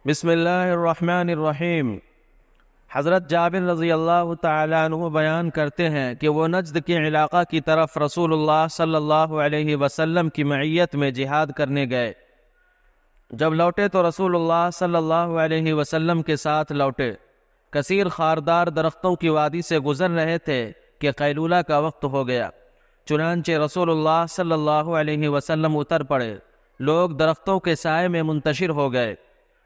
بسم اللہ الرحمن الرحیم۔ حضرت جابر رضی اللہ تعالیٰ عنہ بیان کرتے ہیں کہ وہ نجد کے علاقہ کی طرف رسول اللہ صلی اللہ علیہ وسلم کی معیت میں جہاد کرنے گئے۔ جب لوٹے تو رسول اللہ صلی اللہ علیہ وسلم کے ساتھ لوٹے۔ کثیر خاردار درختوں کی وادی سے گزر رہے تھے کہ قیلولہ کا وقت ہو گیا، چنانچہ رسول اللہ صلی اللہ علیہ وسلم اتر پڑے۔ لوگ درختوں کے سائے میں منتشر ہو گئے۔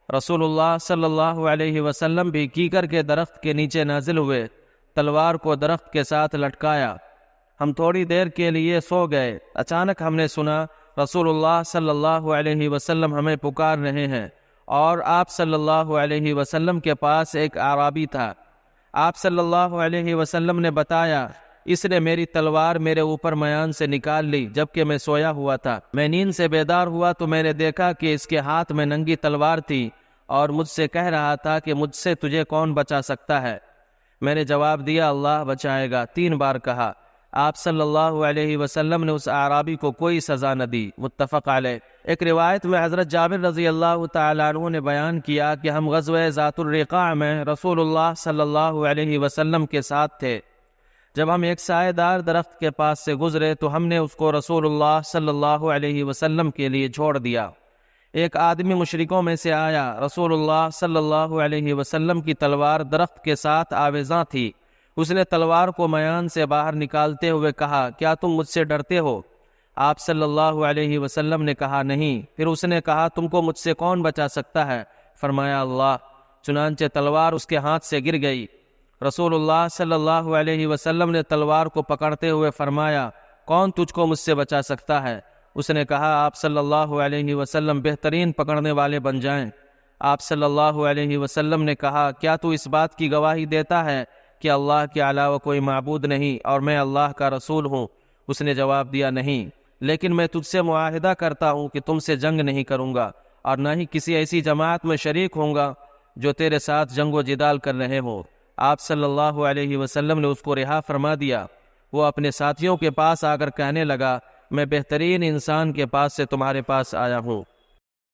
رسول اللہ صلی اللہ علیہ وسلم بھی کیکر کے درخت کے نیچے نازل ہوئے، تلوار کو درخت کے ساتھ لٹکایا۔ ہم تھوڑی دیر کے لیے سو گئے۔ اچانک ہم نے سنا رسول اللہ صلی اللہ علیہ وسلم ہمیں پکار رہے ہیں، اور آپ صلی اللہ علیہ وسلم کے پاس ایک اعرابی تھا۔ آپ صلی اللہ علیہ وسلم نے بتایا، اس نے میری تلوار میرے اوپر میان سے نکال لی جبکہ میں سویا ہوا تھا۔ میں نیند سے بیدار ہوا تو میں نے دیکھا کہ اس کے ہاتھ میں ننگی تلوار تھی اور مجھ سے کہہ رہا تھا کہ مجھ سے تجھے کون بچا سکتا ہے؟ میں نے جواب دیا، اللہ بچائے گا، 3 بار کہا۔ آپ صلی اللہ علیہ وسلم نے اس اعرابی کو کوئی سزا نہ دی، متفق علیہ۔ ایک روایت میں حضرت جابر رضی اللہ تعالیٰ عنہ نے بیان کیا کہ ہم غزوہ ذات الرقاع میں رسول اللہ صلی اللہ علیہ وسلم کے ساتھ تھے۔ جب ہم ایک سائے دار درخت کے پاس سے گزرے تو ہم نے اس کو رسول اللہ صلی اللہ علیہ وسلم کے لیے چھوڑ دیا۔ ایک آدمی مشرکوں میں سے آیا، رسول اللہ صلی اللہ علیہ وسلم کی تلوار درخت کے ساتھ آویزاں تھی۔ اس نے تلوار کو میان سے باہر نکالتے ہوئے کہا، کیا تم مجھ سے ڈرتے ہو؟ آپ صلی اللہ علیہ وسلم نے کہا، نہیں۔ پھر اس نے کہا، تم کو مجھ سے کون بچا سکتا ہے؟ فرمایا، اللہ۔ چنانچہ تلوار اس کے ہاتھ سے گر گئی۔ رسول اللہ صلی اللہ علیہ وسلم نے تلوار کو پکڑتے ہوئے فرمایا، کون تجھ کو مجھ سے بچا سکتا ہے؟ اس نے کہا، آپ صلی اللہ علیہ وسلم بہترین پکڑنے والے بن جائیں۔ آپ صلی اللہ علیہ وسلم نے کہا، کیا تو اس بات کی گواہی دیتا ہے کہ اللہ کے علاوہ کوئی معبود نہیں اور میں اللہ کا رسول ہوں؟ اس نے جواب دیا، نہیں، لیکن میں تجھ سے معاہدہ کرتا ہوں کہ تم سے جنگ نہیں کروں گا اور نہ ہی کسی ایسی جماعت میں شریک ہوں گا جو تیرے ساتھ جنگ و جدال کر رہے ہوں۔ آپ صلی اللہ علیہ وسلم نے اس کو رہا فرما دیا۔ وہ اپنے ساتھیوں کے پاس آ کر کہنے لگا، میں بہترین انسان کے پاس سے تمہارے پاس آیا ہوں۔